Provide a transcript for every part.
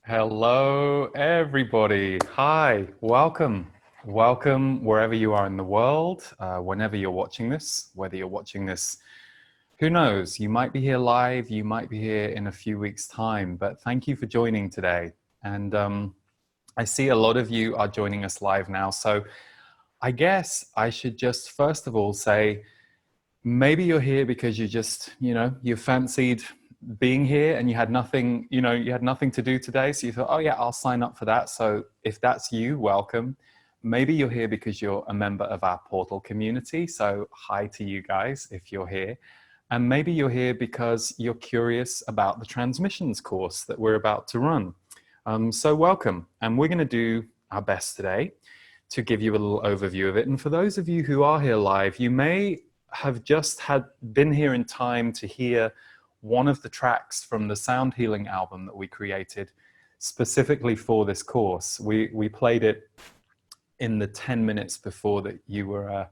Hello, everybody. Hi, welcome. Welcome wherever you are in the world, whenever you're watching this, whether you're watching this, who knows, you might be here live, you might be here in a few weeks' time, but thank you for joining today. And I see a lot of you are joining us live now. So I guess I should just first of all say, maybe you're here because you fancied being here and you had nothing, you had nothing to do today. So you thought, oh yeah, I'll sign up for that. So if that's you, welcome. Maybe you're here because you're a member of our portal community. So hi to you guys if you're here. And maybe you're here because you're curious about the transmissions course that we're about to run. So welcome. And we're going to do our best today to give you a little overview of it. And for those of you who are here live, you may have just been here in time to hear one of the tracks from the Sound Healing album that we created specifically for this course. We played it in the 10 minutes before that you were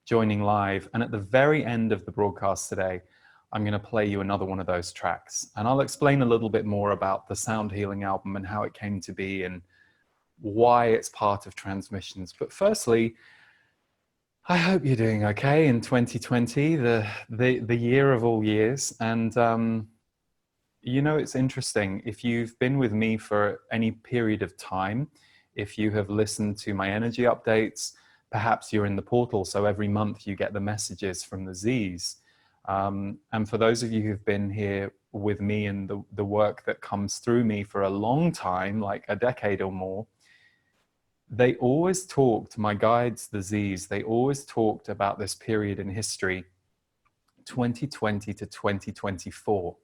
joining live. And at the very end of the broadcast today, I'm going to play you another one of those tracks. And I'll explain a little bit more about the Sound Healing album and how it came to be and why it's part of Transmissions. But firstly, I hope you're doing okay in 2020, the year of all years. And it's interesting. If you've been with me for any period of time, if you have listened to my energy updates, perhaps you're in the portal. So every month you get the messages from the Z's. And for those of you who've been here with me and the work that comes through me for a long time, like a decade or more, they always talked, my guides, the Z's, they always talked about this period in history, 2020 to 2024.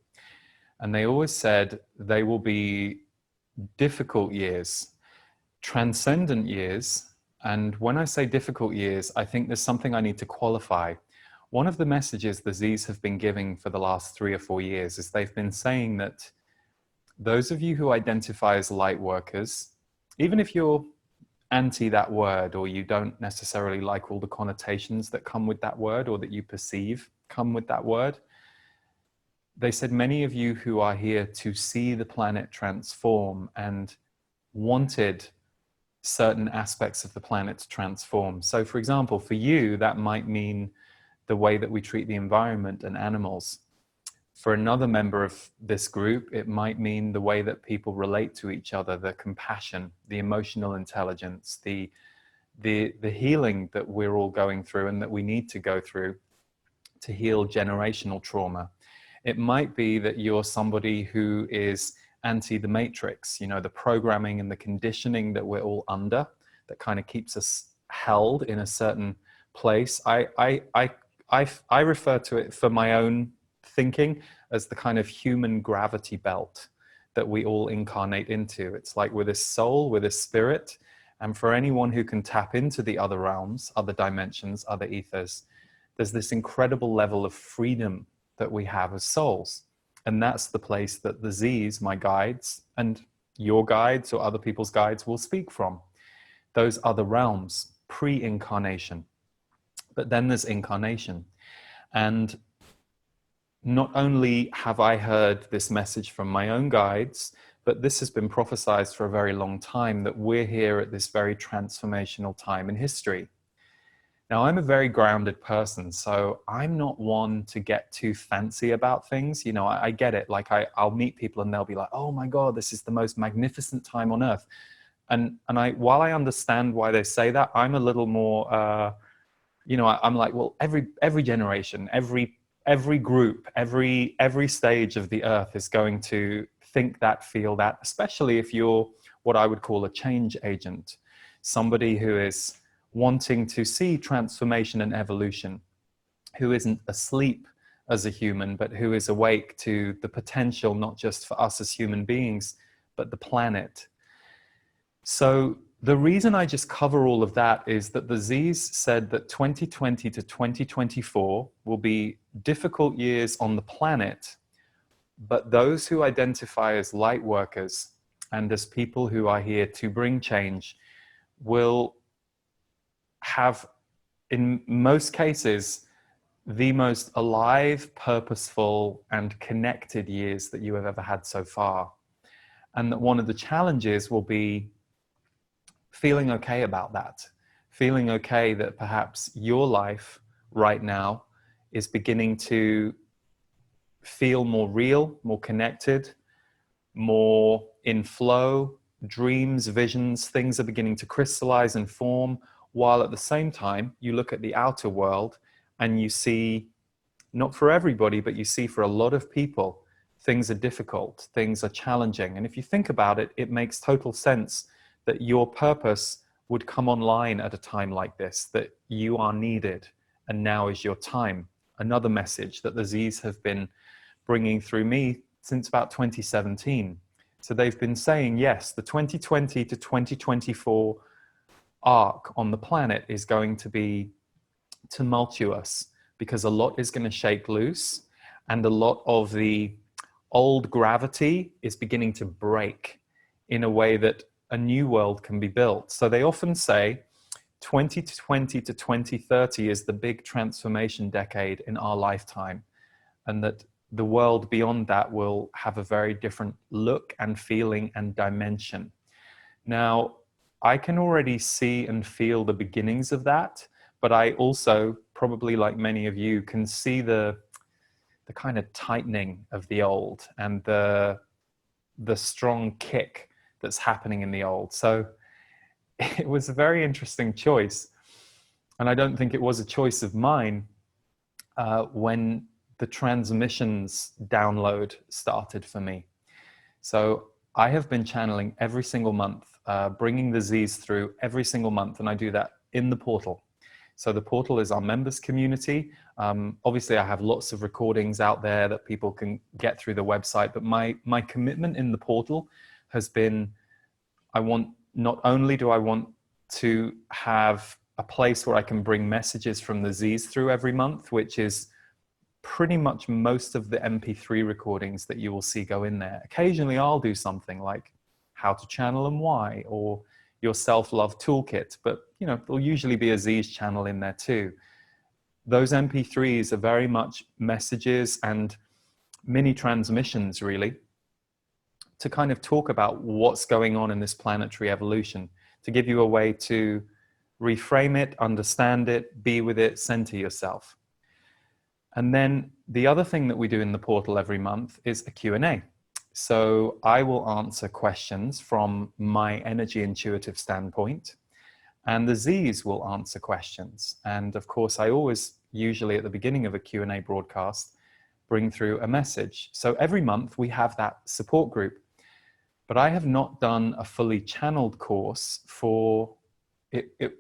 And they always said they will be difficult years, transcendent years. And when I say difficult years, I think there's something I need to qualify. One of the messages the Z's have been giving for the last 3 or 4 years is they've been saying that those of you who identify as light workers, even if you're anti that word, or you don't necessarily like all the connotations that come with that word or that you perceive come with that word, they said many of you who are here to see the planet transform and wanted certain aspects of the planet to transform. So for example, for you, that might mean the way that we treat the environment and animals. For another member of this group, it might mean the way that people relate to each other, the compassion, the emotional intelligence, the healing that we're all going through and that we need to go through to heal generational trauma. It might be that you're somebody who is anti the matrix, the programming and the conditioning that we're all under that kind of keeps us held in a certain place. I refer to it for my own thinking as the kind of human gravity belt that we all incarnate into. It's like we're this soul, we're this spirit, and for anyone who can tap into the other realms, other dimensions, other ethers, there's this incredible level of freedom that we have as souls. And that's the place that the Z's, my guides, and your guides or other people's guides will speak from. Those other realms, pre-incarnation. But then there's incarnation. And not only have I heard this message from my own guides, but this has been prophesied for a very long time, that we're here at this very transformational time in history. Now, I'm a very grounded person, so I'm not one to get too fancy about things. I get it. Like I'll meet people and they'll be like, oh my God, this is the most magnificent time on earth. And while I understand why they say that, I'm a little more, I'm like, well, every generation, every group, every stage of the earth is going to think that, feel that, especially if you're what I would call a change agent, somebody who is wanting to see transformation and evolution, who isn't asleep as a human, but who is awake to the potential, not just for us as human beings, but the planet. So the reason I just cover all of that is that the Z's said that 2020 to 2024 will be difficult years on the planet, but those who identify as light workers and as people who are here to bring change will have, in most cases, the most alive, purposeful, and connected years that you have ever had so far. And that one of the challenges will be feeling okay about that, feeling okay that perhaps your life right now is beginning to feel more real, more connected, more in flow. Dreams, visions, things are beginning to crystallize and form, while at the same time you look at the outer world and you see, not for everybody, but you see for a lot of people, things are difficult, things are challenging. And if you think about it, it makes total sense that your purpose would come online at a time like this, that you are needed and now is your time. Another message that the Z's have been bringing through me since about 2017. So they've been saying, yes, the 2020 to 2024 arc on the planet is going to be tumultuous because a lot is going to shake loose and a lot of the old gravity is beginning to break in a way that a new world can be built. So they often say 2020 to 2030 is the big transformation decade in our lifetime, and that the world beyond that will have a very different look and feeling and dimension. Now, I can already see and feel the beginnings of that, but I also, probably like many of you, can see the kind of tightening of the old and the strong kick that's happening in the old. So it was a very interesting choice. And I don't think it was a choice of mine when the transmissions download started for me. So I have been channeling every single month, bringing the Z's through every single month, and I do that in the portal. So the portal is our members community. Obviously, I have lots of recordings out there that people can get through the website, but my commitment in the portal has been, not only do I want to have a place where I can bring messages from the Z's through every month, which is pretty much most of the MP3 recordings that you will see go in there. Occasionally I'll do something like how to channel and why, or your self-love toolkit, but there'll usually be a Z's channel in there too. Those MP3s are very much messages and mini transmissions, really, to kind of talk about what's going on in this planetary evolution, to give you a way to reframe it, understand it, be with it, center yourself. And then the other thing that we do in the portal every month is a Q&A. So I will answer questions from my energy intuitive standpoint, and the Z's will answer questions. And of course, I always, usually at the beginning of a Q&A broadcast, bring through a message. So every month we have that support group. But I have not done a fully channeled course for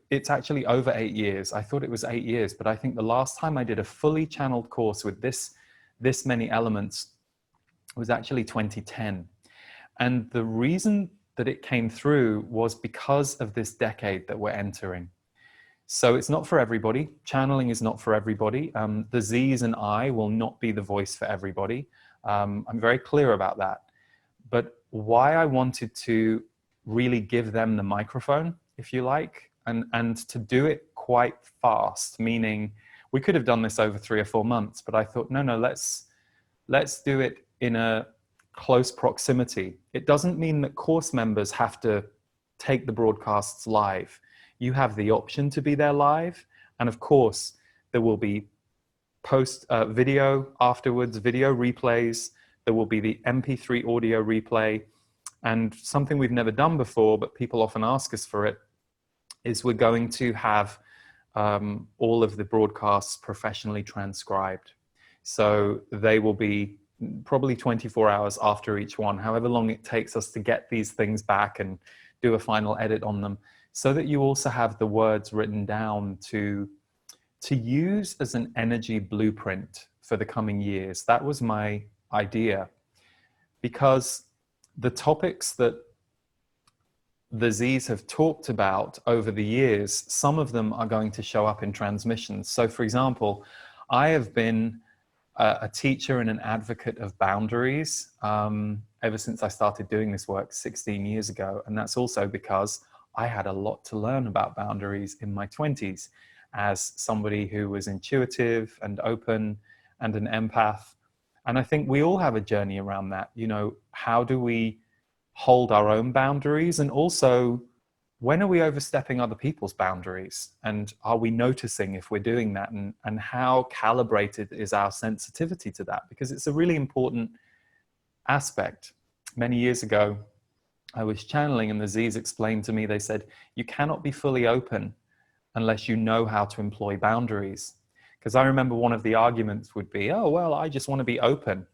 it's actually over 8 years. I thought it was 8 years, but I think the last time I did a fully channeled course with this many elements was actually 2010. And the reason that it came through was because of this decade that we're entering. So it's not for everybody. Channeling is not for everybody. The Z's and I will not be the voice for everybody. I'm very clear about that. But why I wanted to really give them the microphone, if you like, and to do it quite fast, meaning we could have done this over 3 or 4 months, but I thought, no, let's do it in a close proximity. It doesn't mean that course members have to take the broadcasts live. You have the option to be there live. And of course, there will be post video afterwards, video replays. There will be the MP3 audio replay. And something we've never done before, but people often ask us for it, is we're going to have all of the broadcasts professionally transcribed. So they will be probably 24 hours after each one, however long it takes us to get these things back and do a final edit on them, so that you also have the words written down to use as an energy blueprint for the coming years. That was my idea, because the topics that the Z's have talked about over the years, some of them are going to show up in transmissions. So for example, I have been a teacher and an advocate of boundaries ever since I started doing this work 16 years ago. And that's also because I had a lot to learn about boundaries in my 20s as somebody who was intuitive and open and an empath. And I think we all have a journey around that. How do we hold our own boundaries? And also, when are we overstepping other people's boundaries? And are we noticing if we're doing that? And how calibrated is our sensitivity to that? Because it's a really important aspect. Many years ago, I was channeling and the Z's explained to me, they said, you cannot be fully open unless you know how to employ boundaries. Because I remember one of the arguments would be, oh, well, I just want to be open.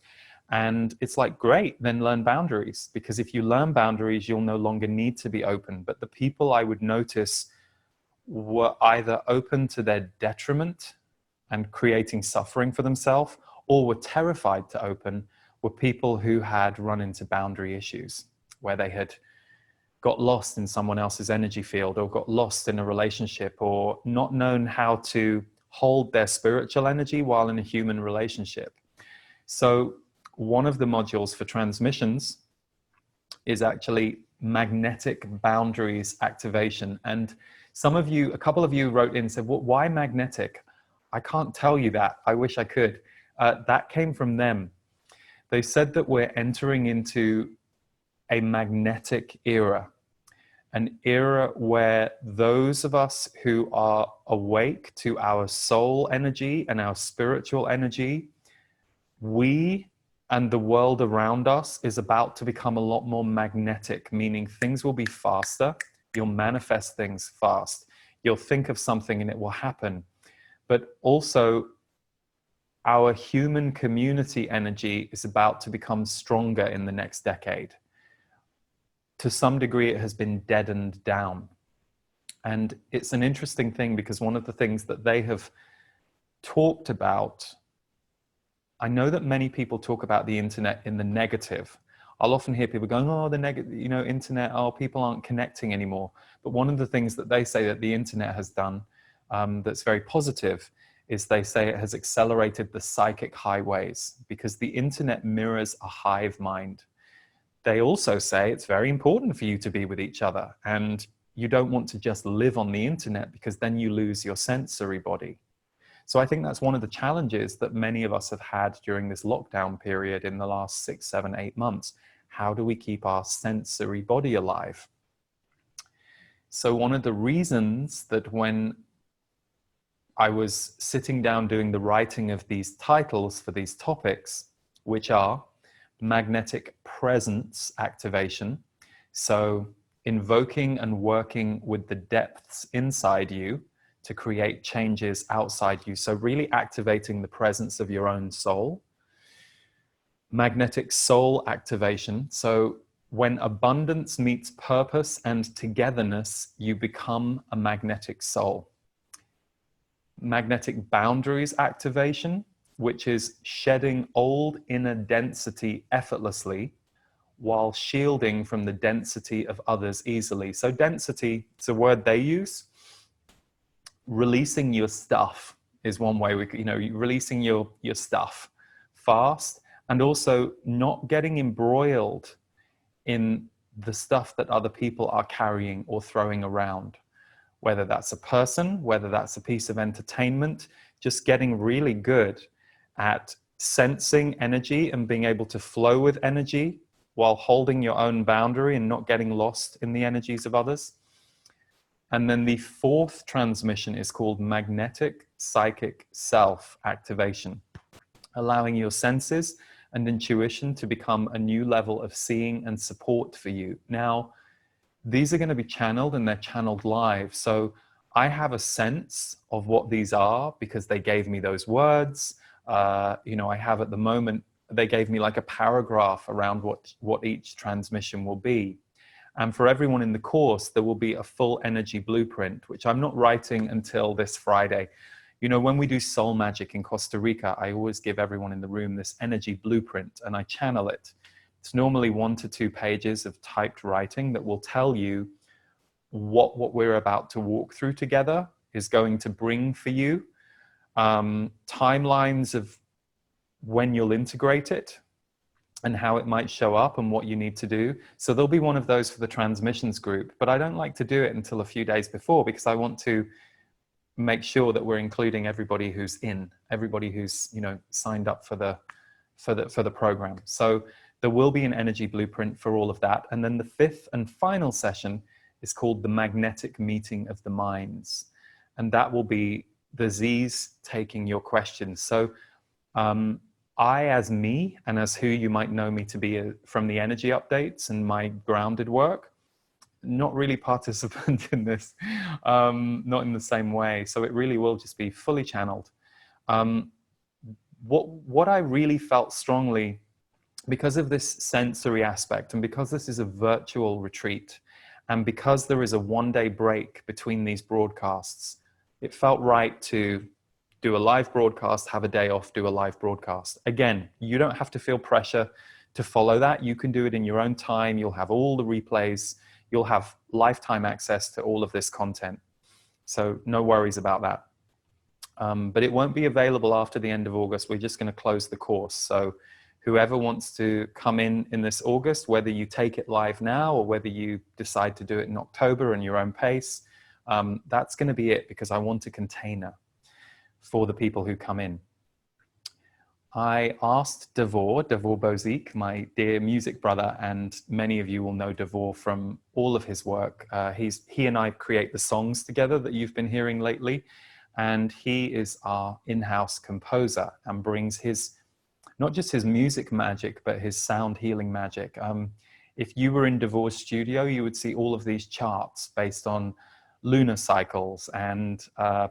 And it's like, great, then learn boundaries. Because if you learn boundaries, you'll no longer need to be open. But the people I would notice were either open to their detriment and creating suffering for themselves, or were terrified to open, were people who had run into boundary issues, where they had got lost in someone else's energy field, or got lost in a relationship, or not known how to hold their spiritual energy while in a human relationship. So one of the modules for transmissions is actually magnetic boundaries activation. And some of you, a couple of you wrote in and said, well, why magnetic? I can't tell you that. I wish I could. That came from them. They said that we're entering into a magnetic era, an era where those of us who are awake to our soul energy and our spiritual energy, we and the world around us is about to become a lot more magnetic, meaning things will be faster. You'll manifest things fast. You'll think of something and it will happen. But also, our human community energy is about to become stronger in the next decade. To some degree, it has been deadened down. And it's an interesting thing because one of the things that they have talked about, I know that many people talk about the internet in the negative. I'll often hear people going, oh, the negative, internet, oh, people aren't connecting anymore. But one of the things that they say that the internet has done that's very positive is they say it has accelerated the psychic highways, because the internet mirrors a hive mind. They also say it's very important for you to be with each other, and you don't want to just live on the internet because then you lose your sensory body. So I think that's one of the challenges that many of us have had during this lockdown period in the last 6, 7, 8 months. How do we keep our sensory body alive? So one of the reasons that when I was sitting down doing the writing of these titles for these topics, which are magnetic presence activation, so invoking and working with the depths inside you to create changes outside you, so really activating the presence of your own soul. Magnetic soul activation, so when abundance meets purpose and togetherness, you become a magnetic soul. Magnetic boundaries activation, which is shedding old inner density effortlessly while shielding from the density of others easily. So density, it's a word they use. Releasing your stuff is one way releasing your stuff fast, and also not getting embroiled in the stuff that other people are carrying or throwing around. Whether that's a person, whether that's a piece of entertainment, just getting really good at sensing energy and being able to flow with energy while holding your own boundary and not getting lost in the energies of others. And then the fourth transmission is called magnetic psychic self activation, allowing your senses and intuition to become a new level of seeing and support for you. Now, these are going to be channeled, and they're channeled live. So I have a sense of what these are because they gave me those words. I have at the moment, they gave me like a paragraph around what each transmission will be. And for everyone in the course, there will be a full energy blueprint, which I'm not writing until this Friday. When we do Soul Magic in Costa Rica, I always give everyone in the room this energy blueprint and I channel it. It's normally 1 to 2 pages of typed writing that will tell you what we're about to walk through together is going to bring for you. Timelines of when you'll integrate it and how it might show up and what you need to do. So there'll be one of those for the transmissions group, but I don't like to do it until a few days before because I want to make sure that we're including everybody who's signed up for the program. So There will be an energy blueprint for all of that. And then the fifth and final session is called the Magnetic Meeting of the Minds. And that will be the Z's taking your questions. So I, as me, and as who you might know me to be from the energy updates and my grounded work, not really participant in this, not in the same way. So it really will just be fully channeled. What I really felt strongly, because of this sensory aspect, and because this is a virtual retreat, and because there is a one-day break between these broadcasts, it felt right to do a live broadcast, have a day off, do a live broadcast. Again, you don't have to feel pressure to follow that. You can do it in your own time. You'll have all the replays. You'll have lifetime access to all of this content. So no worries about that. But it won't be available after the end of August. We're just going to close the course. So whoever wants to come in this August, whether you take it live now or whether you decide to do it in October in your own pace, that's going to be it, because I want a container for the people who come in. I asked Devor Bozik, my dear music brother, and many of you will know Devor from all of his work. He and I create the songs together that you've been hearing lately, and he is our in-house composer and brings his, not just his music magic, but his sound healing magic. If you were in Devor's studio, you would see all of these charts based on lunar cycles and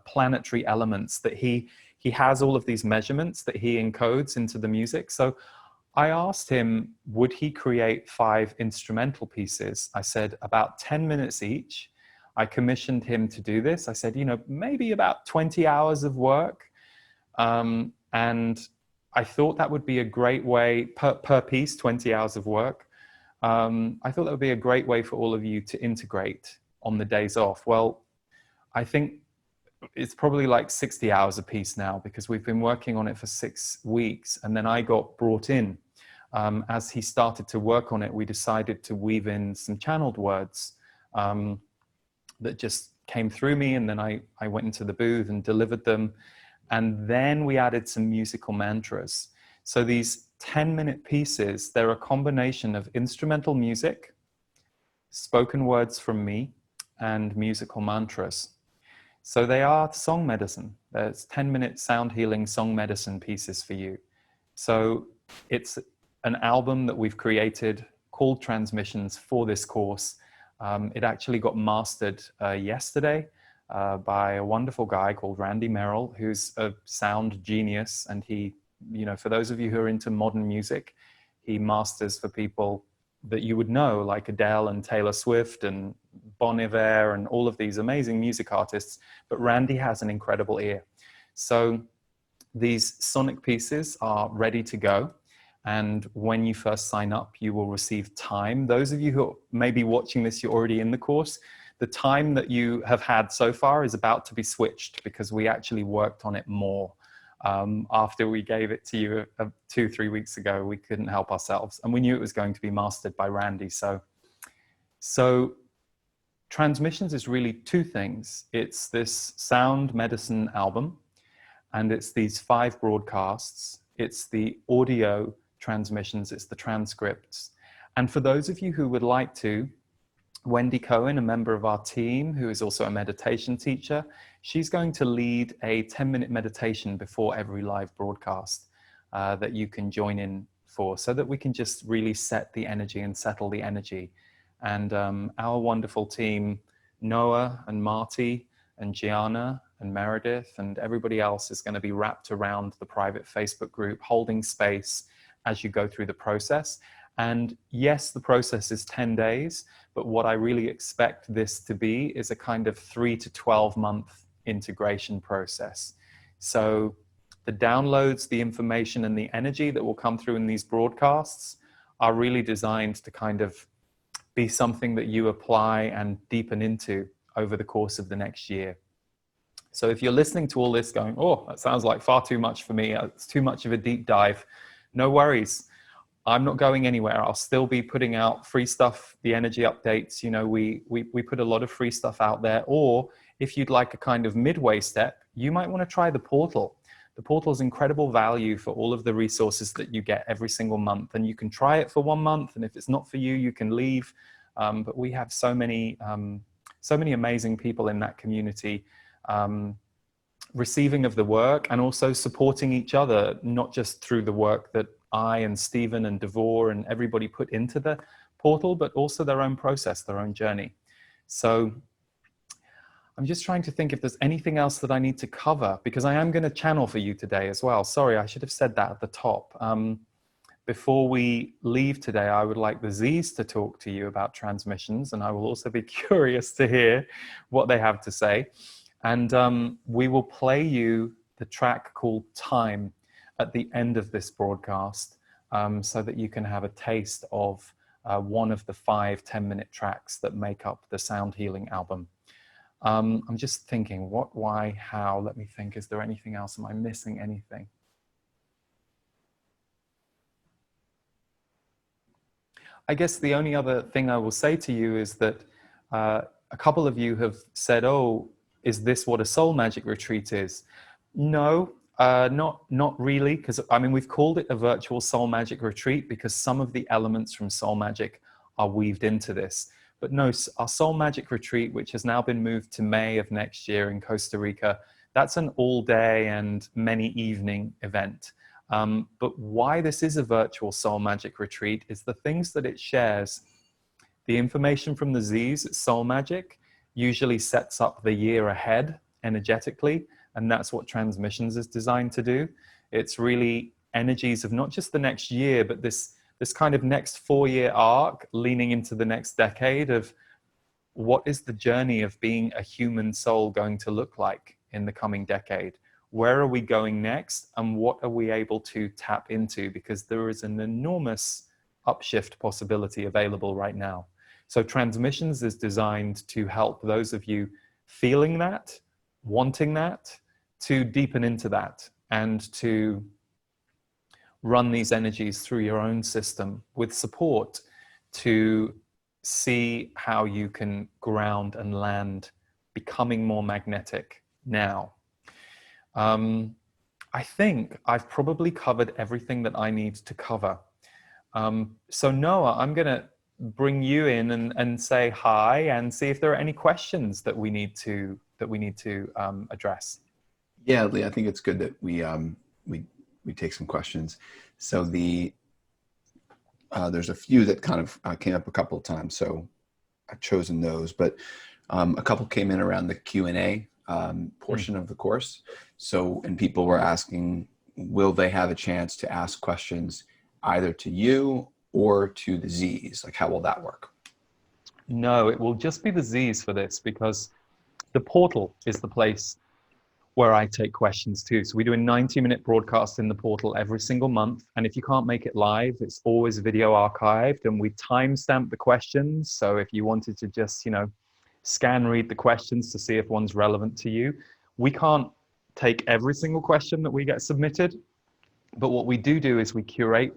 planetary elements that he has all of these measurements that he encodes into the music. So I asked him, would he create 5 instrumental pieces? I said about 10 minutes each. I commissioned him to do this. I said, maybe about 20 hours of work. And I thought that would be a great way, per piece, 20 hours of work. I thought that would be a great way for all of you to integrate on the days off. Well, I think it's probably like 60 hours a piece now, because we've been working on it for 6 weeks. And then I got brought in. As he started to work on it, we decided to weave in some channeled words that just came through me. And then I went into the booth and delivered them. And then we added some musical mantras. So these 10-minute pieces, they're a combination of instrumental music, spoken words from me, and musical mantras. So they are song medicine. There's 10-minute sound healing song medicine pieces for you. So it's an album that we've created called Transmissions for this course. It actually got mastered yesterday by a wonderful guy called Randy Merrill, who's a sound genius. And he, for those of you who are into modern music, he masters for people that you would know, like Adele and Taylor Swift and Bon Iver and all of these amazing music artists. But Randy has an incredible ear. So these sonic pieces are ready to go. And when you first sign up, you will receive time. Those of you who may be watching this, you're already in the course. The time that you have had so far is about to be switched, because we actually worked on it more. After we gave it to you 2-3 weeks ago, we couldn't help ourselves. And we knew it was going to be mastered by Randy. So Transmissions is really 2 things. It's this sound medicine album, and it's these 5 broadcasts. It's the audio transmissions, it's the transcripts. And for those of you who would like to, Wendy Cohen, a member of our team, who is also a meditation teacher, she's going to lead a 10-minute meditation before every live broadcast that you can join in for, so that we can just really set the energy and settle the energy. And our wonderful team, Noah and Marty and Gianna and Meredith and everybody else, is going to be wrapped around the private Facebook group, holding space as you go through the process. And yes, the process is 10 days, but what I really expect this to be is a kind of 3 to 12 month integration process. So the downloads, the information, and the energy that will come through in these broadcasts are really designed to kind of be something that you apply and deepen into over the course of the next year. So if you're listening to all this going, oh, that sounds like far too much for me, it's too much of a deep dive, no worries. I'm not going anywhere. I'll still be putting out free stuff, the energy updates. We put a lot of free stuff out there. Or if you'd like a kind of midway step, you might want to try the portal. The portal is incredible value for all of the resources that you get every single month. And you can try it for 1 month. And if it's not for you, you can leave. But we have so many amazing people in that community receiving of the work and also supporting each other, not just through the work that I and Stephen and Devor and everybody put into the portal, but also their own process, their own journey. So I'm just trying to think if there's anything else that I need to cover, because I am going to channel for you today as well. Sorry, I should have said that at the top. Before we leave today, I would like the Z's to talk to you about transmissions, and I will also be curious to hear what they have to say. And we will play you the track called Time at the end of this broadcast, so that you can have a taste of one of the 5 10-minute tracks that make up the Sound Healing album. I'm just thinking, what, why, how? Let me think, is there anything else? Am I missing anything? I guess the only other thing I will say to you is that a couple of you have said, oh, is this what a soul magic retreat is? No, not really, because I mean, we've called it a virtual soul magic retreat because some of the elements from soul magic are weaved into this. But no, our soul magic retreat, which has now been moved to May of next year in Costa Rica, that's an all day and many evening event. But why this is a virtual soul magic retreat is the things that it shares. The information from the Z's, Soul Magic, usually sets up the year ahead energetically, and that's what transmissions is designed to do. It's really energies of not just the next year, but this kind of next 4-year arc leaning into the next decade of what is the journey of being a human soul going to look like in the coming decade? Where are we going next, and what are we able to tap into? Because there is an enormous upshift possibility available right now. So transmissions is designed to help those of you feeling that, wanting that, to deepen into that and to run these energies through your own system with support to see how you can ground and land, becoming more magnetic now. I think I've probably covered everything that I need to cover. So Noah, I'm going to bring you in and say hi and see if there are any questions that we need to address. Yeah, Lee, I think it's good that we take some questions. So there's a few that kind of came up a couple of times, so I've chosen those, but a couple came in around the Q&A portion of the course. So, and people were asking, will they have a chance to ask questions either to you or to the Z's? Like, how will that work? No, it will just be the Z's for this, because the portal is the place where I take questions too. So we do a 90-minute broadcast in the portal every single month. And if you can't make it live, it's always video archived, and we timestamp the questions. So if you wanted to just, scan read the questions to see if one's relevant to you, we can't take every single question that we get submitted. But what we do is we curate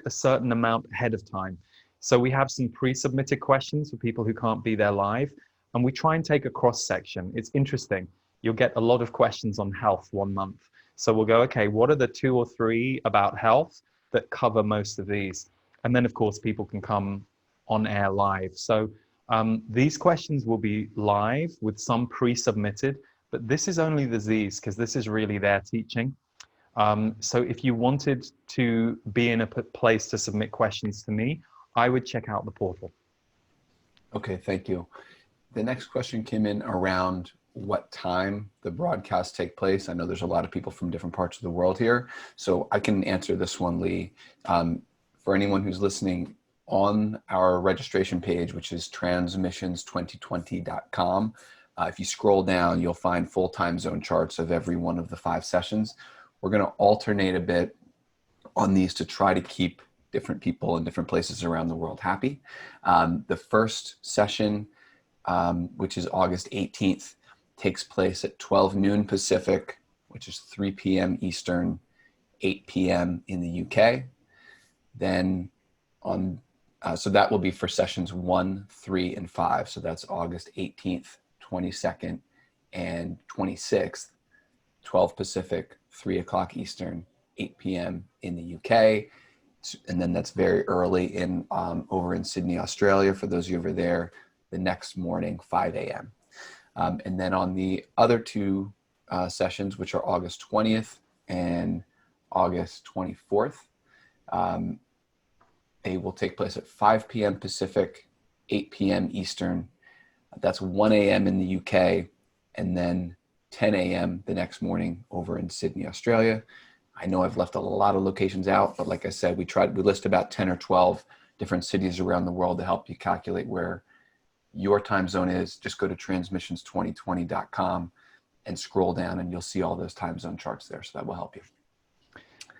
a certain amount ahead of time. So we have some pre-submitted questions for people who can't be there live, and we try and take a cross section. It's interesting. You'll get a lot of questions on health one month. So we'll go, okay, what are the 2 or 3 about health that cover most of these? And then of course, people can come on air live. So these questions will be live with some pre-submitted, but this is only the Z's because this is really their teaching. So if you wanted to be in a place to submit questions to me, I would check out the portal. Okay, thank you. The next question came in around what time the broadcasts take place. I know there's a lot of people from different parts of the world here, so I can answer this one, Lee. For anyone who's listening, on our registration page, which is transmissions2020.com, if you scroll down, you'll find full time zone charts of every one of the 5 sessions. We're going to alternate a bit on these to try to keep different people in different places around the world happy. The first session, which is August 18th, takes place at 12 noon Pacific, which is 3 p.m. Eastern, 8 p.m. in the UK. Then so that will be for sessions 1, 3, and 5. So that's August 18th, 22nd, and 26th, 12 Pacific, 3 o'clock Eastern, 8 p.m. in the UK. And then that's very early in over in Sydney, Australia, for those of you over there, the next morning, 5 a.m. And then on the other two sessions, which are August 20th and August 24th, they will take place at 5 p.m. Pacific, 8 p.m. Eastern. That's 1 a.m. in the UK, and then 10 a.m. the next morning over in Sydney, Australia. I know I've left a lot of locations out, but like I said, we list about 10 or 12 different cities around the world to help you calculate where your time zone is. Just go to transmissions2020.com and scroll down and you'll see all those time zone charts there. So that will help you.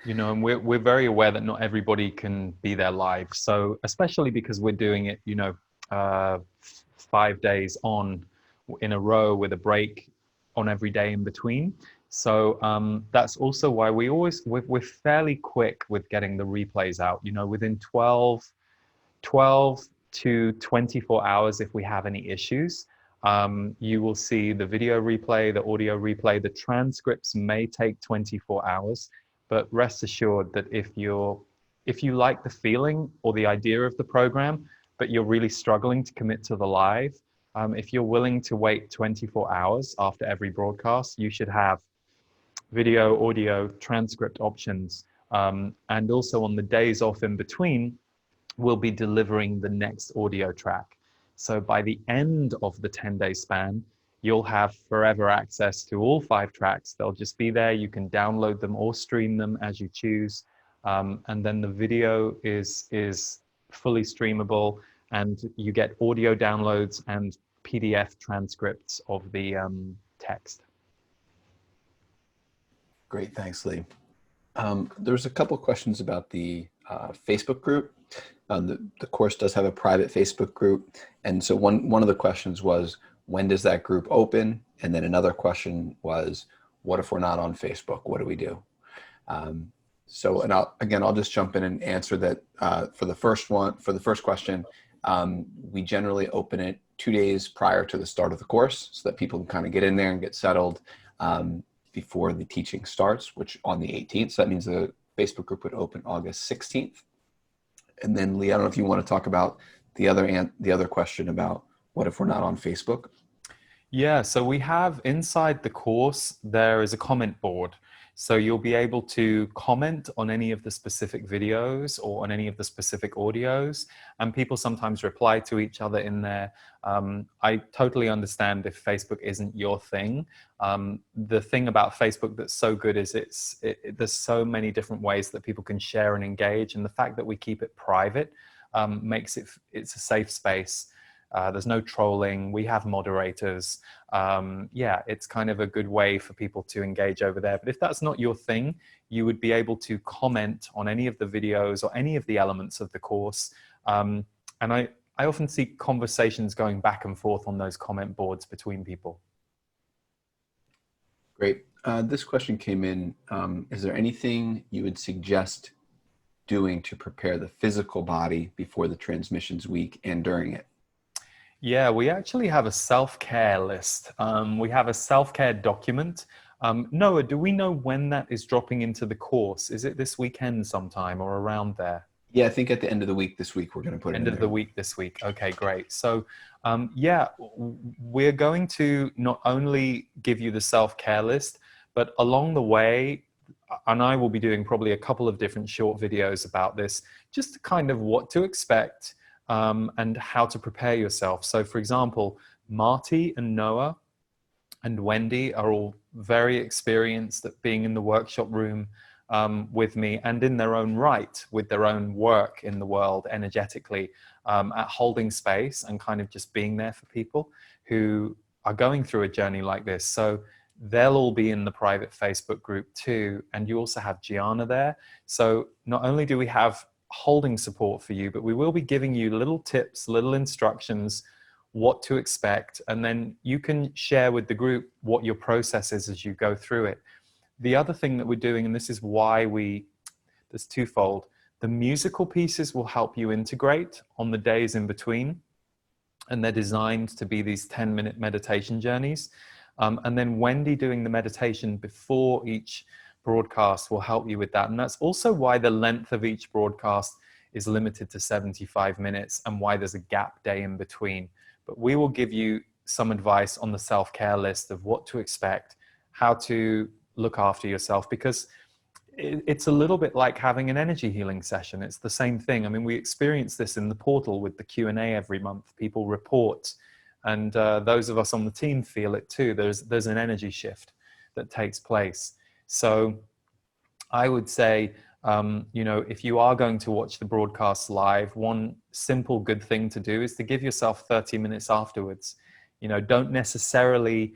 You know, and we're very aware that not everybody can be there live. So especially because we're doing it, you know, 5 days on in a row with a break on every day in between. So that's also why we're fairly quick with getting the replays out, you know, within 12 to 24 hours. If we have any issues, you will see the video replay, the audio replay. The transcripts may take 24 hours, but rest assured that if you like the feeling or the idea of the program, but you're really struggling to commit to the live, if you're willing to wait 24 hours after every broadcast, you should have video, audio, transcript options. And also on the days off in between, we'll be delivering the next audio track. So by the end of the 10-day span, you'll have forever access to all 5 tracks. They'll just be there. You can download them or stream them as you choose. And then the video is fully streamable, and you get audio downloads and PDF transcripts of the text. Great, thanks, Lee. There's a couple of questions about the Facebook group. The course does have a private Facebook group. And so one of the questions was, when does that group open? And then another question was, what if we're not on Facebook? What do we do? I'll just jump in and answer that. For the first question, we generally open it 2 days prior to the start of the course so that people can kind of get in there and get settled before the teaching starts, which on the 18th. So that means the Facebook group would open August 16th. And then Lee, I don't know if you want to talk about the other question about what if we're not on Facebook? Yeah, so we have inside the course, there is a comment board. So you'll be able to comment on any of the specific videos or on any of the specific audios, and people sometimes reply to each other in there. I totally understand if Facebook isn't your thing. The thing about Facebook that's so good is there's so many different ways that people can share and engage, and the fact that we keep it private makes it's a safe space. There's no trolling. We have moderators. Yeah, it's kind of a good way for people to engage over there. But if that's not your thing, you would be able to comment on any of the videos or any of the elements of the course. And I often see conversations going back and forth on those comment boards between people. Great. This question came in. Is there anything you would suggest doing to prepare the physical body before the transmissions week and during it? Yeah, we actually have a self-care list. We have a self-care document. Noah, do we know when that is dropping into the course? Is it this weekend sometime or around there? Yeah, I think at the end of the week this week, we're going to put it in End of the week this week. Okay, great. So yeah, we're going to not only give you the self-care list, but along the way, and I will be doing probably a couple of different short videos about this, just kind of what to expect, and how to prepare yourself. So for example, Marty and Noah and Wendy are all very experienced at being in the workshop room with me, and in their own right, with their own work in the world energetically, at holding space and kind of just being there for people who are going through a journey like this. So they'll all be in the private Facebook group too. And you also have Gianna there. So not only do we have holding support for you, but we will be giving you little tips, little instructions, what to expect, and then you can share with the group what your process is as you go through it. The other thing that we're doing, and this is why there's twofold, the musical pieces will help you integrate on the days in between, and they're designed to be these 10-minute meditation journeys. And then Wendy doing the meditation before each broadcast will help you with that. And that's also why the length of each broadcast is limited to 75 minutes and why there's a gap day in between. But we will give you some advice on the self-care list of what to expect, how to look after yourself, because it's a little bit like having an energy healing session. It's the same thing. I mean, we experience this in the portal with the Q&A every month. People report, and those of us on the team feel it too. There's an energy shift that takes place. So I would say, if you are going to watch the broadcast live, one simple good thing to do is to give yourself 30 minutes afterwards. Don't necessarily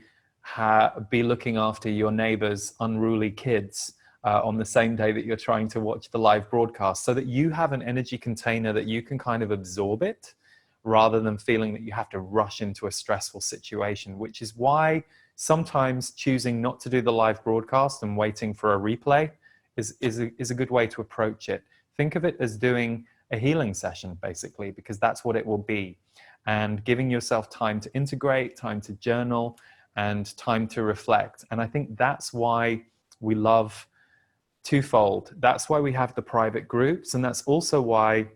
be looking after your neighbor's unruly kids on the same day that you're trying to watch the live broadcast, so that you have an energy container that you can kind of absorb it, rather than feeling that you have to rush into a stressful situation, which is why sometimes choosing not to do the live broadcast and waiting for a replay is a good way to approach it. Think of it as doing a healing session, basically, because that's what it will be. And giving yourself time to integrate, time to journal, and time to reflect. And I think that's why we love Twofold. That's why we have the private groups. And that's also why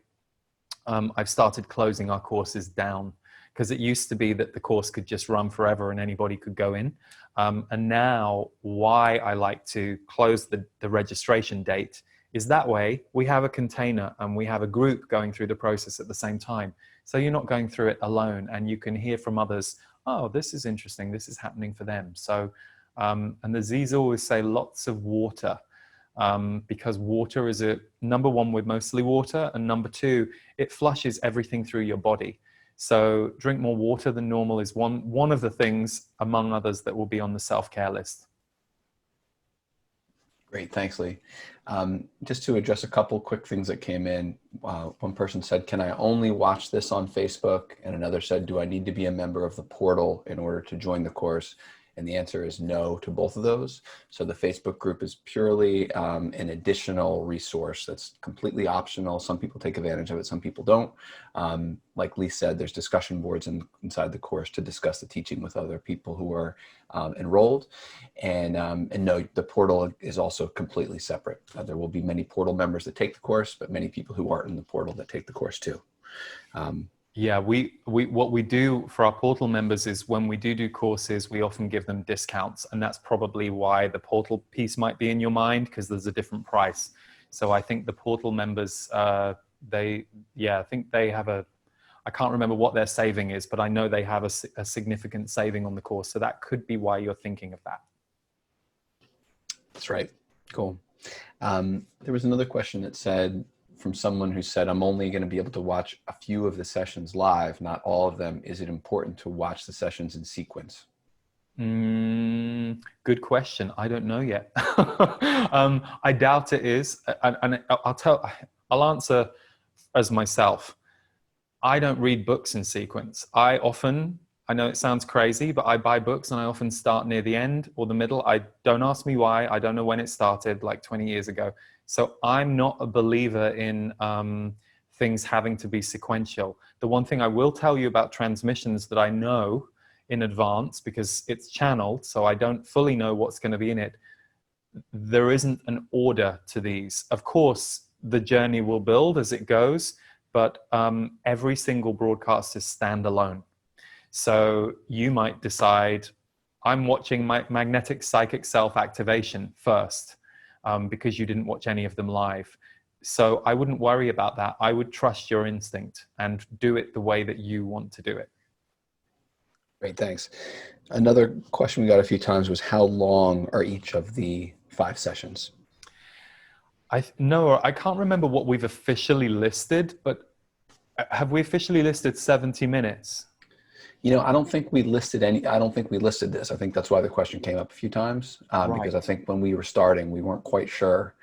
I've started closing our courses down, because it used to be that the course could just run forever and anybody could go in. And now why I like to close the registration date is that way we have a container and we have a group going through the process at the same time. So you're not going through it alone, and you can hear from others, oh, this is interesting, this is happening for them. So, and the Z's always say lots of water, because water is number one, we're mostly water, and number two, it flushes everything through your body. So drink more water than normal is one of the things, among others, that will be on the self-care list. Great, thanks, Lee. Just to address a couple quick things that came in. One person said, can I only watch this on Facebook? And another said, do I need to be a member of the portal in order to join the course? And the answer is no to both of those. So the Facebook group is purely an additional resource that's completely optional. Some people take advantage of it, some people don't. Like Lee said, there's discussion boards inside the course to discuss the teaching with other people who are enrolled. And no, the portal is also completely separate. There will be many portal members that take the course, but many people who aren't in the portal that take the course too. Yeah, what we do for our portal members is when we do courses, we often give them discounts, and that's probably why the portal piece might be in your mind, because there's a different price. So I think the portal members, I think they have I can't remember what their saving is, but I know they have a significant saving on the course. So that could be why you're thinking of that. That's right. Cool. There was another question that said, from someone who said, I'm only going to be able to watch a few of the sessions live, not all of them. Is it important to watch the sessions in sequence? Good question. I don't know yet. I doubt it is. And I'll answer as myself. I don't read books in sequence. I know it sounds crazy, but I buy books and I often start near the end or the middle. Don't ask me why. I don't know when it started, like 20 years ago. So I'm not a believer in things having to be sequential. The one thing I will tell you about transmissions that I know in advance, because it's channeled, so I don't fully know what's going to be in it, there isn't an order to these. Of course, the journey will build as it goes, but every single broadcast is standalone. So you might decide, I'm watching my magnetic psychic self-activation first, because you didn't watch any of them live. So I wouldn't worry about that. I would trust your instinct and do it the way that you want to do it. Great, thanks. Another question we got a few times was, how long are each of the 5 sessions? I can't remember what we've officially listed, but have we officially listed 70 minutes? I don't think we listed this. I think that's why the question came up a few times, because I think when we were starting, we weren't quite sure,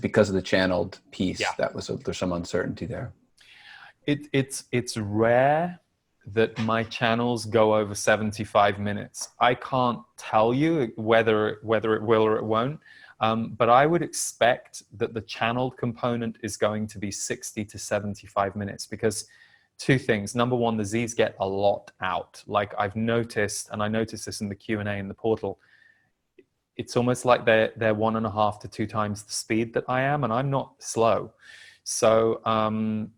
because of the channeled piece. Yeah. There's some uncertainty there. It's rare that my channels go over 75 minutes. I can't tell you whether it will or it won't, but I would expect that the channeled component is going to be 60 to 75 minutes, because 2 things. Number one, the Z's get a lot out. Like I've noticed, and I noticed this in the Q&A in the portal, it's almost like they're 1.5 to 2 times the speed that I am, and I'm not slow. So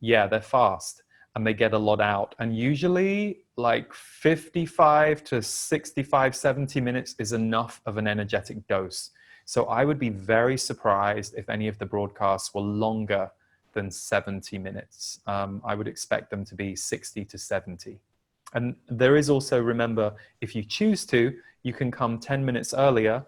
yeah, they're fast and they get a lot out. And usually like 55 to 65, 70 minutes is enough of an energetic dose. So I would be very surprised if any of the broadcasts were longer than 70 minutes. I would expect them to be 60 to 70. And there is also, remember, if you choose to, you can come 10 minutes earlier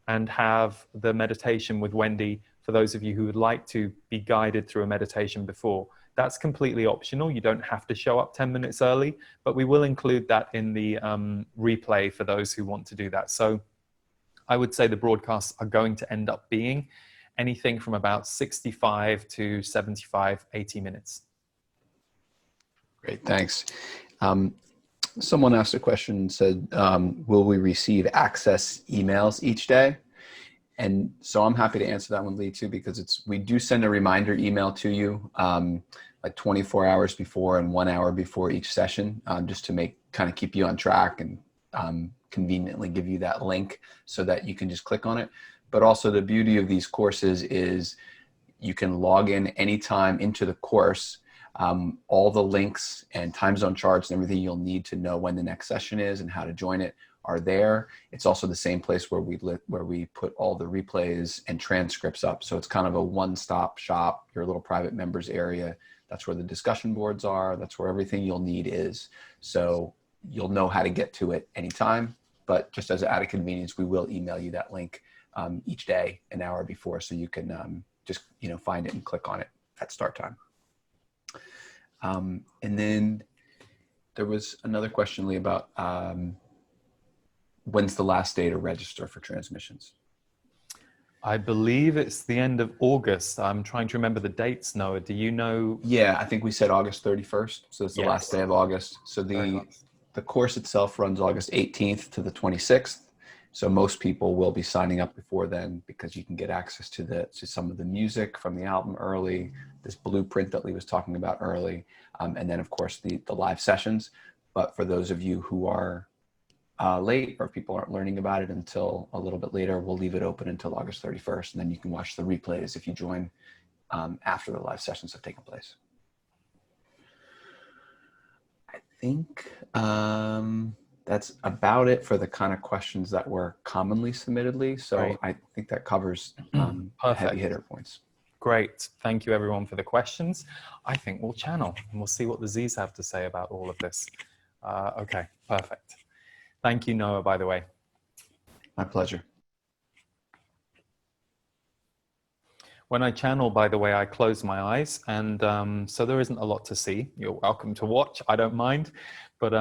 and have the meditation with Wendy for those of you who would like to be guided through a meditation before. That's completely optional. You don't have to show up 10 minutes early, but we will include that in the replay for those who want to do that. So I would say the broadcasts are going to end up being anything from about 65 to 75, 80 minutes. Great, thanks. Someone asked a question and said, will we receive access emails each day? And so I'm happy to answer that one, Lee, too, because we do send a reminder email to you like 24 hours before and 1 hour before each session, just to kind of keep you on track and conveniently give you that link so that you can just click on it. But also the beauty of these courses is you can log in anytime into the course. All the links and time zone charts and everything you'll need to know when the next session is and how to join it are there. It's also the same place where we put all the replays and transcripts up. So it's kind of a one-stop shop, your little private members area. That's where the discussion boards are. That's where everything you'll need is. So you'll know how to get to it anytime, but just as an added convenience, we will email you that link each day, an hour before, so you can just find it and click on it at start time. And then there was another question, Lee, about when's the last day to register for transmissions? I believe it's the end of August. I'm trying to remember the dates, Noah. Do you know? Yeah, I think we said August 31st. So it's the last day of August. So the course itself runs August 18th to the 26th. So most people will be signing up before then because you can get access to some of the music from the album early, this blueprint that Lee was talking about early, and then of course the live sessions. But for those of you who are late, or people aren't learning about it until a little bit later, we'll leave it open until August 31st, and then you can watch the replays if you join after the live sessions have taken place. I think that's about it for the kind of questions that were commonly submitted, Lee. So right. I think that covers heavy hitter points. Great. Thank you, everyone, for the questions. I think we'll channel and we'll see what the Z's have to say about all of this. Okay, perfect. Thank you, Noah, by the way. My pleasure. When I channel, by the way, I close my eyes, and so there isn't a lot to see. You're welcome to watch. I don't mind. But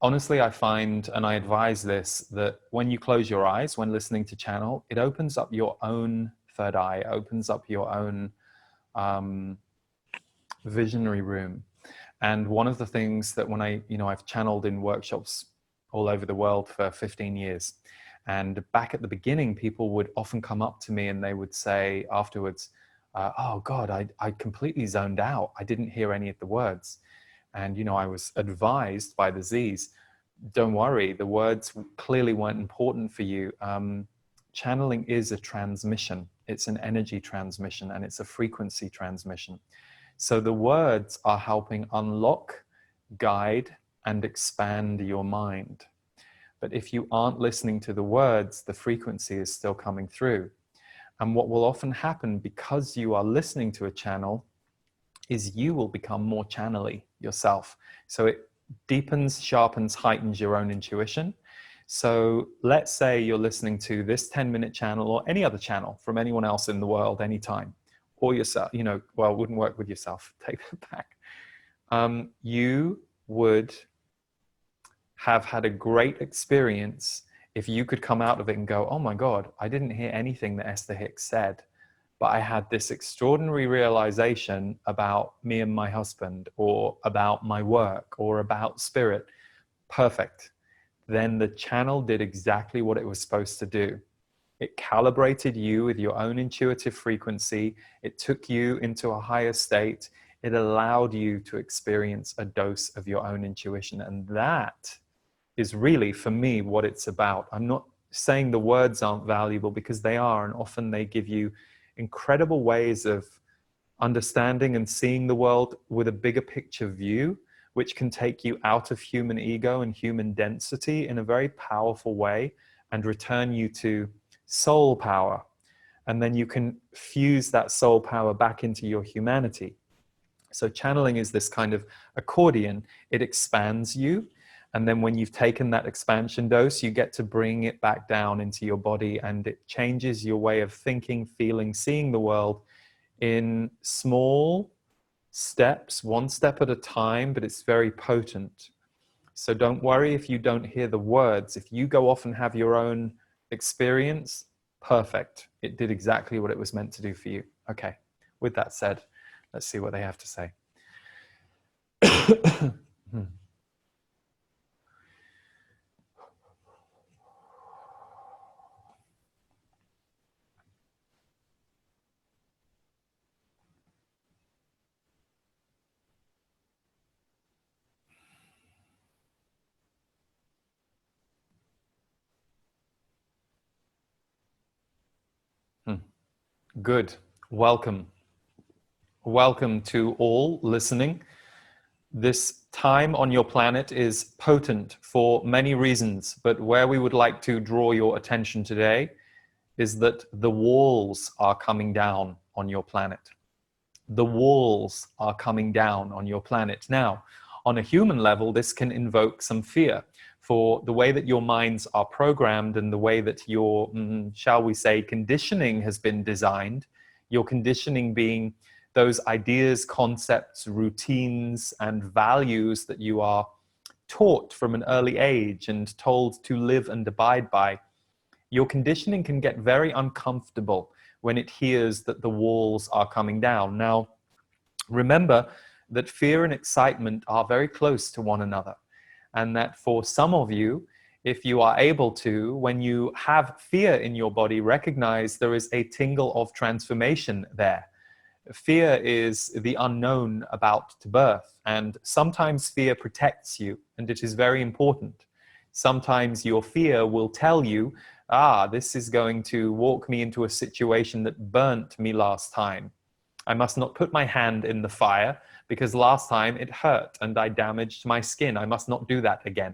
honestly, I find, and I advise this, that when you close your eyes, when listening to channel, it opens up your own third eye, opens up your own visionary room. And one of the things that when I've channeled in workshops all over the world for 15 years. And back at the beginning, people would often come up to me and they would say afterwards, oh God, I completely zoned out. I didn't hear any of the words. And, I was advised by the Z's, don't worry, the words clearly weren't important for you. Channeling is a transmission. It's an energy transmission and it's a frequency transmission. So the words are helping unlock, guide, and expand your mind. But if you aren't listening to the words, the frequency is still coming through. And what will often happen because you are listening to a channel is you will become more channely yourself. So it deepens, sharpens, heightens your own intuition. So let's say you're listening to this 10-minute channel or any other channel from anyone else in the world anytime, or yourself, well, it wouldn't work with yourself. Take that back. You would have had a great experience if you could come out of it and go, oh my God, I didn't hear anything that Esther Hicks said, but I had this extraordinary realization about me and my husband, or about my work, or about spirit. Perfect. Then the channel did exactly what it was supposed to do. It calibrated you with your own intuitive frequency. It took you into a higher state. It allowed you to experience a dose of your own intuition. And that is really, for me, what it's about. I'm not saying the words aren't valuable, because they are, and often they give you incredible ways of understanding and seeing the world with a bigger picture view, which can take you out of human ego and human density in a very powerful way and return you to soul power. And then you can fuse that soul power back into your humanity. So channeling is this kind of accordion. It expands you. And then when you've taken that expansion dose, you get to bring it back down into your body, and it changes your way of thinking, feeling, seeing the world in small steps, one step at a time, but it's very potent. So don't worry if you don't hear the words. If you go off and have your own experience, perfect. It did exactly what it was meant to do for you. Okay, with that said, let's see what they have to say. Good. Welcome. Welcome to all listening. This time on your planet is potent for many reasons, but where we would like to draw your attention today is that the walls are coming down on your planet. The walls are coming down on your planet. Now, on a human level, this can invoke some fear for the way that your minds are programmed and the way that your, shall we say, conditioning has been designed. Your conditioning being those ideas, concepts, routines, and values that you are taught from an early age and told to live and abide by. Your conditioning can get very uncomfortable when it hears that the walls are coming down. Now, remember that fear and excitement are very close to one another, and that for some of you, if you are able to, when you have fear in your body, recognize there is a tingle of transformation there. Fear is the unknown about to birth, and sometimes fear protects you, and it is very important. Sometimes your fear will tell you, this is going to walk me into a situation that burnt me last time. I must not put my hand in the fire because last time it hurt and I damaged my skin. I must not do that again.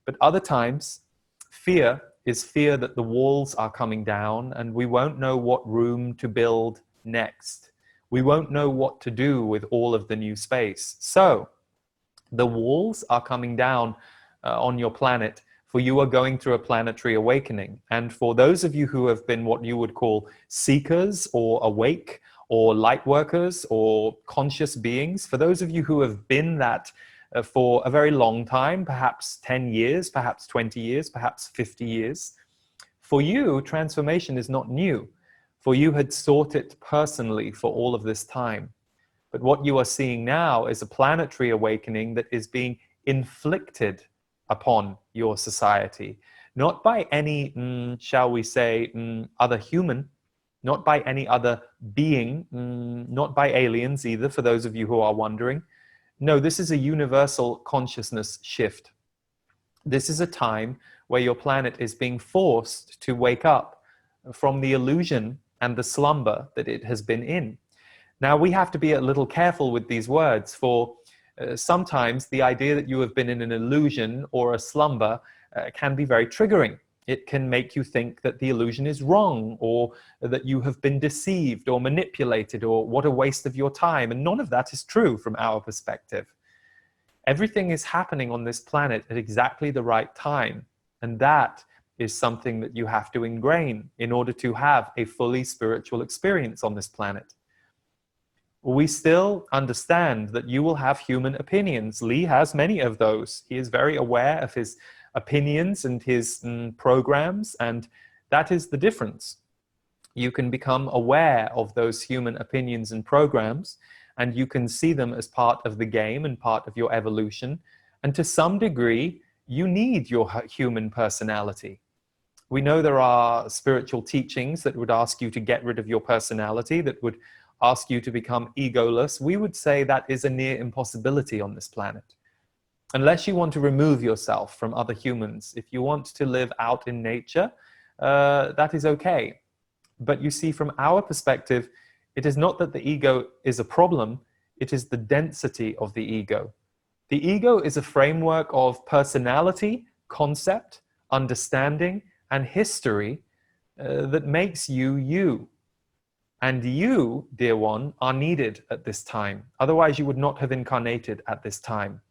But other times, fear is fear that the walls are coming down and we won't know what room to build next. We won't know what to do with all of the new space. So the walls are coming down on your planet, for you are going through a planetary awakening. And for those of you who have been what you would call seekers or awake or light workers or conscious beings, for those of you who have been that for a very long time, perhaps 10 years, perhaps 20 years, perhaps 50 years, for you, transformation is not new. For you had sought it personally for all of this time. But what you are seeing now is a planetary awakening that is being inflicted upon your society, not by any, shall we say, other human, not by any other being, not by aliens either, for those of you who are wondering. No, this is a universal consciousness shift. This is a time where your planet is being forced to wake up from the illusion and the slumber that it has been in. Now, we have to be a little careful with these words, for sometimes the idea that you have been in an illusion or a slumber can be very triggering. It can make you think that the illusion is wrong, or that you have been deceived or manipulated, or what a waste of your time. And none of that is true from our perspective. Everything is happening on this planet at exactly the right time. And that is something that you have to ingrain in order to have a fully spiritual experience on this planet. We still understand that you will have human opinions. Lee has many of those. He is very aware of his opinions and his programs, and that is the difference. You can become aware of those human opinions and programs, and you can see them as part of the game and part of your evolution. And to some degree, you need your human personality. We know there are spiritual teachings that would ask you to get rid of your personality, that would ask you to become egoless. We would say that is a near impossibility on this planet. unless you want to remove yourself from other humans. If you want to live out in nature, that is okay. But you see, from our perspective, it is not that the ego is a problem, it is the density of the ego. The ego is a framework of personality, concept, understanding, and history that makes you you. And you, dear one, are needed at this time. Otherwise, you would not have incarnated at this time.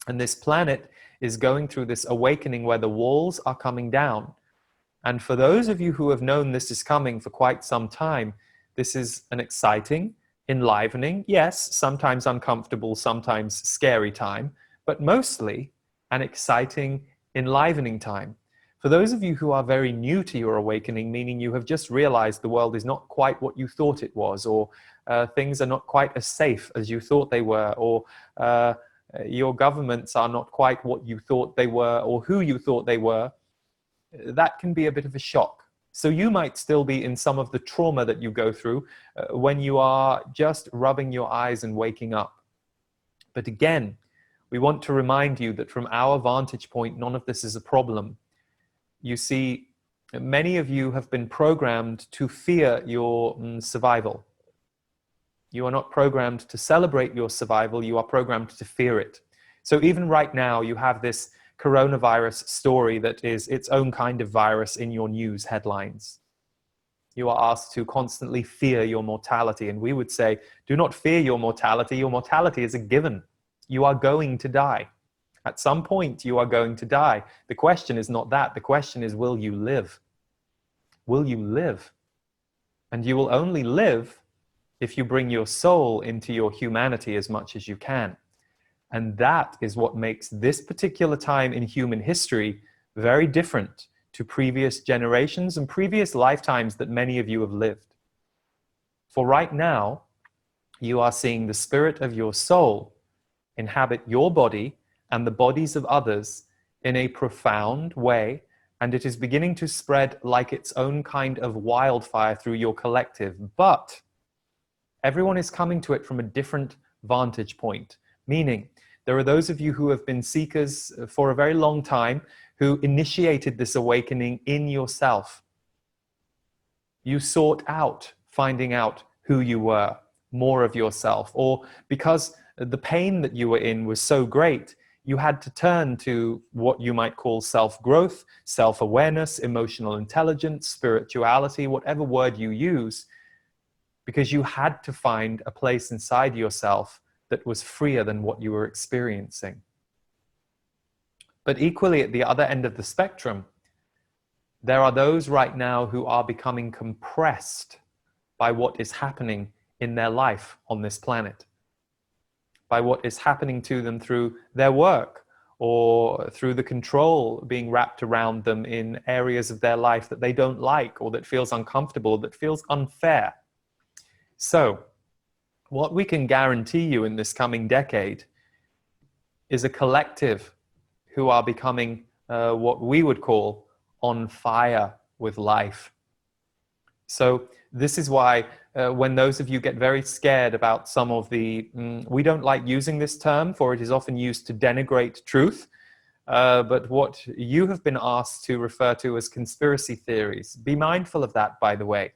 And this planet is going through this awakening where the walls are coming down. And for those of you who have known this is coming for quite some time, this is an exciting, enlivening, yes, sometimes uncomfortable, sometimes scary time, but mostly an exciting, enlivening time. For those of you who are very new to your awakening, meaning you have just realized the world is not quite what you thought it was, or things are not quite as safe as you thought they were, or your governments are not quite what you thought they were, or who you thought they were, that can be a bit of a shock. So you might still be in some of the trauma that you go through when you are just rubbing your eyes and waking up. But again, we want to remind you that from our vantage point, none of this is a problem. You see, many of you have been programmed to fear your survival. You are not programmed to celebrate your survival, you are programmed to fear it. So even right now, you have this coronavirus story that is its own kind of virus in your news headlines. You are asked to constantly fear your mortality, and we would say, do not fear your mortality. Your mortality is a given. You are going to die. At some point, you are going to die. The question is not that. The question is, will you live? Will you live? And you will only live if you bring your soul into your humanity as much as you can. And that is what makes this particular time in human history very different to previous generations and previous lifetimes that many of you have lived. For right now, you are seeing the spirit of your soul inhabit your body and the bodies of others in a profound way, and it is beginning to spread like its own kind of wildfire through your collective. But everyone is coming to it from a different vantage point, meaning there are those of you who have been seekers for a very long time who initiated this awakening in yourself. You sought out finding out who you were, more of yourself, or because the pain that you were in was so great, you had to turn to what you might call self-growth, self-awareness, emotional intelligence, spirituality, whatever word you use, because you had to find a place inside yourself that was freer than what you were experiencing. But equally, at the other end of the spectrum, there are those right now who are becoming compressed by what is happening in their life on this planet, by what is happening to them through their work or through the control being wrapped around them in areas of their life that they don't like, or that feels uncomfortable, that feels unfair. So, what we can guarantee you in this coming decade is a collective who are becoming what we would call on fire with life. So this is why when those of you get very scared about some of the, we don't like using this term, for it is often used to denigrate truth, but what you have been asked to refer to as conspiracy theories. Be mindful of that, by the way.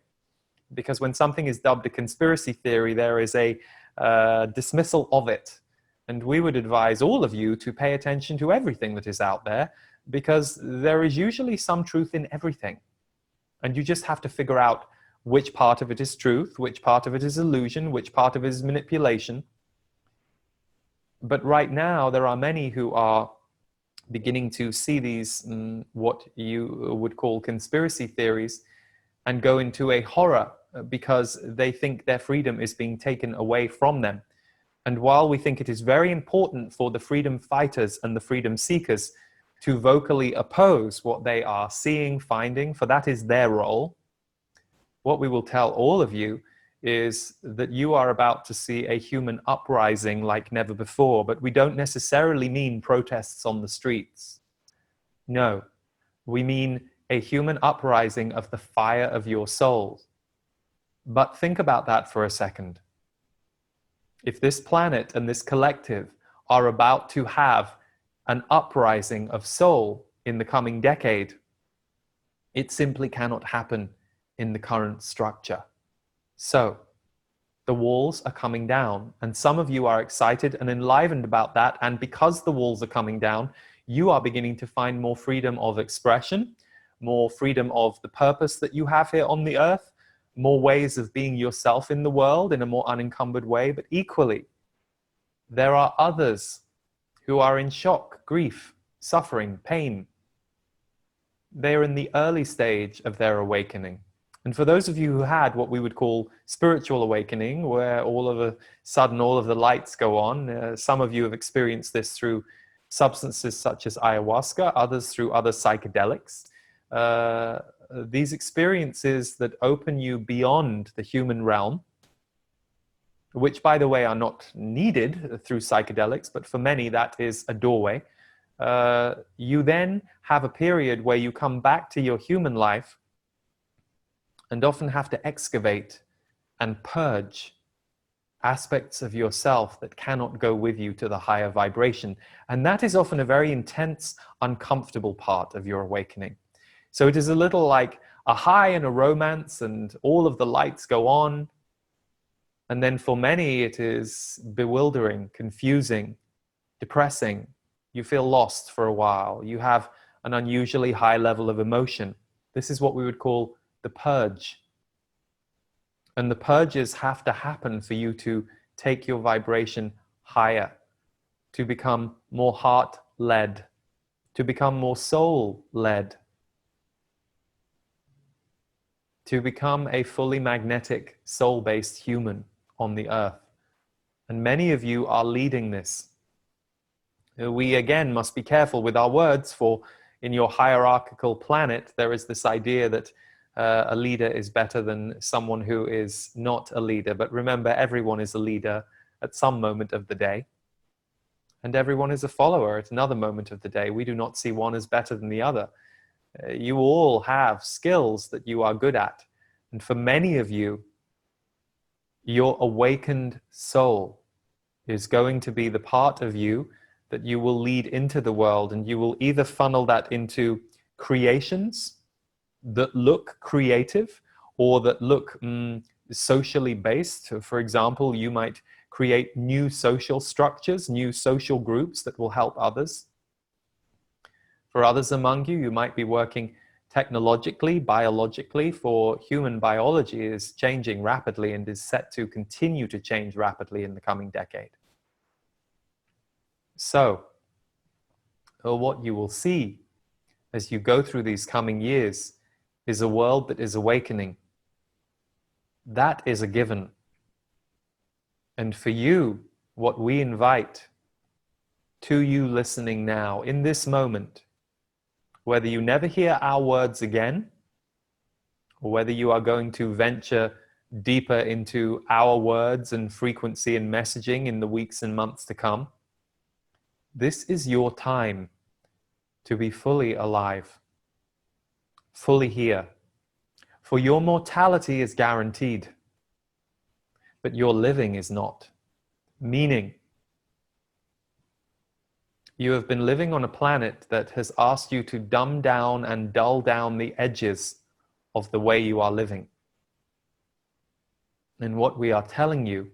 Because when something is dubbed a conspiracy theory, there is a dismissal of it. And we would advise all of you to pay attention to everything that is out there, because there is usually some truth in everything. And you just have to figure out which part of it is truth, which part of it is illusion, which part of it is manipulation. But right now, there are many who are beginning to see these, what you would call conspiracy theories, and go into a horror because they think their freedom is being taken away from them. And while we think it is very important for the freedom fighters and the freedom seekers to vocally oppose what they are seeing, finding, for that is their role, what we will tell all of you is that you are about to see a human uprising like never before. But we don't necessarily mean protests on the streets. No, we mean a human uprising of the fire of your soul. But think about that for a second. If this planet and this collective are about to have an uprising of soul in the coming decade, it simply cannot happen in the current structure. So the walls are coming down, and some of you are excited and enlivened about that. And because the walls are coming down, you are beginning to find more freedom of expression, more freedom of the purpose that you have here on the earth, more ways of being yourself in the world in a more unencumbered way. But equally, there are others who are in shock, grief, suffering, pain. They're in the early stage of their awakening. And for those of you who had what we would call spiritual awakening, where all of a sudden all of the lights go on, some of you have experienced this through substances such as ayahuasca, others through other psychedelics. These experiences that open you beyond the human realm, which, by the way, are not needed through psychedelics, but for many that is a doorway. You then have a period where you come back to your human life and often have to excavate and purge aspects of yourself that cannot go with you to the higher vibration. And that is often a very intense, uncomfortable part of your awakening. So it is a little like a high and a romance, and all of the lights go on. And then for many, it is bewildering, confusing, depressing. You feel lost for a while. You have an unusually high level of emotion. This is what we would call the purge. And the purges have to happen for you to take your vibration higher, to become more heart-led, to become more soul-led, to become a fully magnetic, soul-based human on the earth. And many of you are leading this. We again must be careful with our words, for in your hierarchical planet, there is this idea that a leader is better than someone who is not a leader. But remember, everyone is a leader at some moment of the day. And everyone is a follower at another moment of the day. We do not see one as better than the other. You all have skills that you are good at. And for many of you, your awakened soul is going to be the part of you that you will lead into the world, and you will either funnel that into creations that look creative or that look socially based. For example, you might create new social structures, new social groups that will help others. For others among you, you might be working technologically, biologically, for human biology is changing rapidly and is set to continue to change rapidly in the coming decade. So, what you will see as you go through these coming years is a world that is awakening. That is a given. And for you, what we invite to you listening now, in this moment, whether you never hear our words again, or whether you are going to venture deeper into our words and frequency and messaging in the weeks and months to come, this is your time to be fully alive, fully here. For your mortality is guaranteed, but your living is not. Meaning, you have been living on a planet that has asked you to dumb down and dull down the edges of the way you are living. And what we are telling you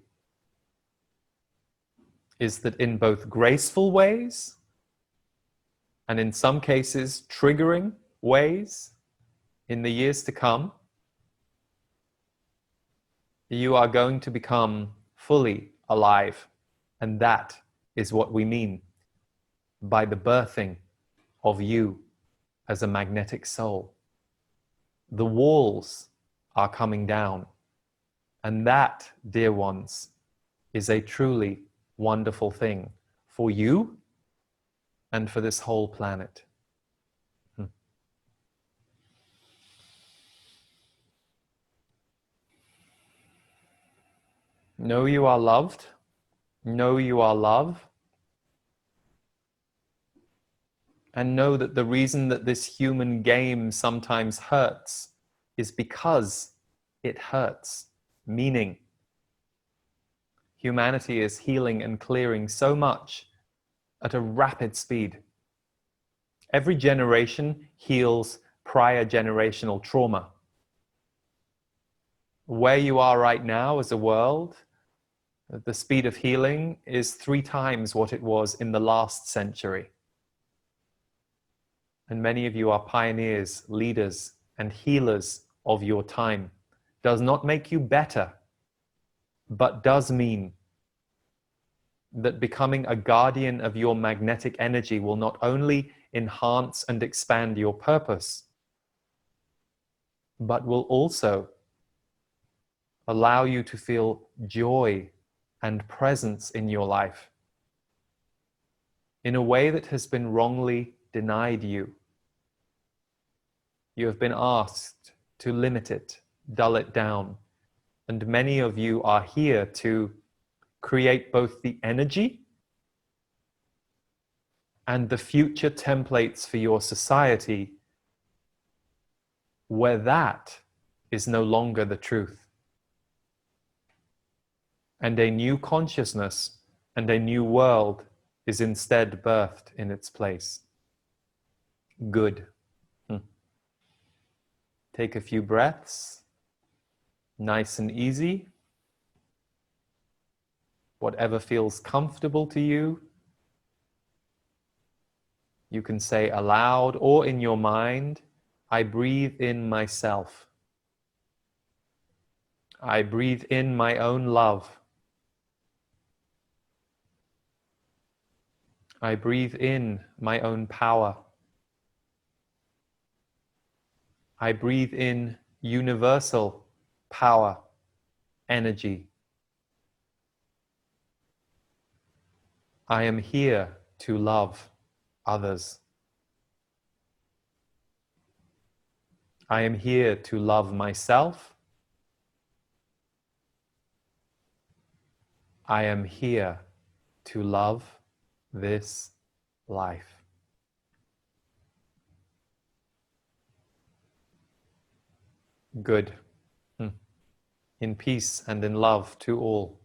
is that in both graceful ways and in some cases triggering ways in the years to come, you are going to become fully alive. And that is what we mean by the birthing of you as a magnetic soul. The walls are coming down. And that, dear ones, is a truly wonderful thing for you and for this whole planet. Know you are loved. Know you are love. And know that the reason that this human game sometimes hurts is because it hurts. Meaning, humanity is healing and clearing so much at a rapid speed. Every generation heals prior generational trauma. Where you are right now as a world, the speed of healing is 3 times what it was in the last century. And many of you are pioneers, leaders, and healers of your time. Does not make you better, but does mean that becoming a guardian of your magnetic energy will not only enhance and expand your purpose, but will also allow you to feel joy and presence in your life in a way that has been wrongly denied you. You have been asked to limit it, dull it down, and many of you are here to create both the energy and the future templates for your society where that is no longer the truth. And a new consciousness and a new world is instead birthed in its place. Good. Take a few breaths, nice and easy. Whatever feels comfortable to you, you can say aloud or in your mind, I breathe in myself. I breathe in my own love. I breathe in my own power. I breathe in universal power, energy. I am here to love others. I am here to love myself. I am here to love this life. Good. In peace and in love to all.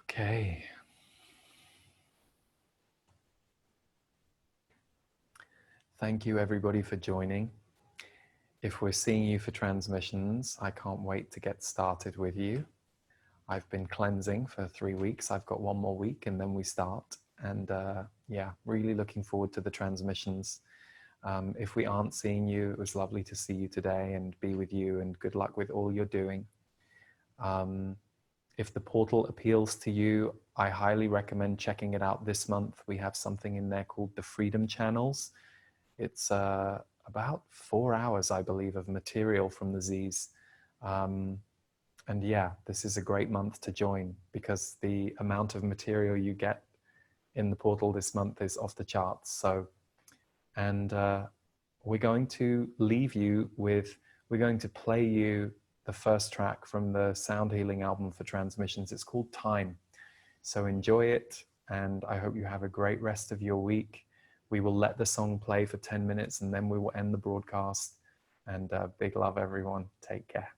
Okay. Thank you everybody for joining. If we're seeing you for transmissions, I can't wait to get started with you. I've been cleansing for 3 weeks. I've got 1 more week and then we start. And yeah, really looking forward to the transmissions. If we aren't seeing you, it was lovely to see you today and be with you, and good luck with all you're doing. If the portal appeals to you, I highly recommend checking it out this month. We have something in there called the Freedom Channels. It's about 4 hours, I believe, of material from the Z's. And yeah, this is a great month to join because the amount of material you get in the portal this month is off the charts. So, and we're going to leave you with, we're going to play you the first track from the Sound Healing album for transmissions. It's called Time. So enjoy it, and I hope you have a great rest of your week. We will let the song play for 10 minutes and then we will end the broadcast. And big love, everyone. Take care.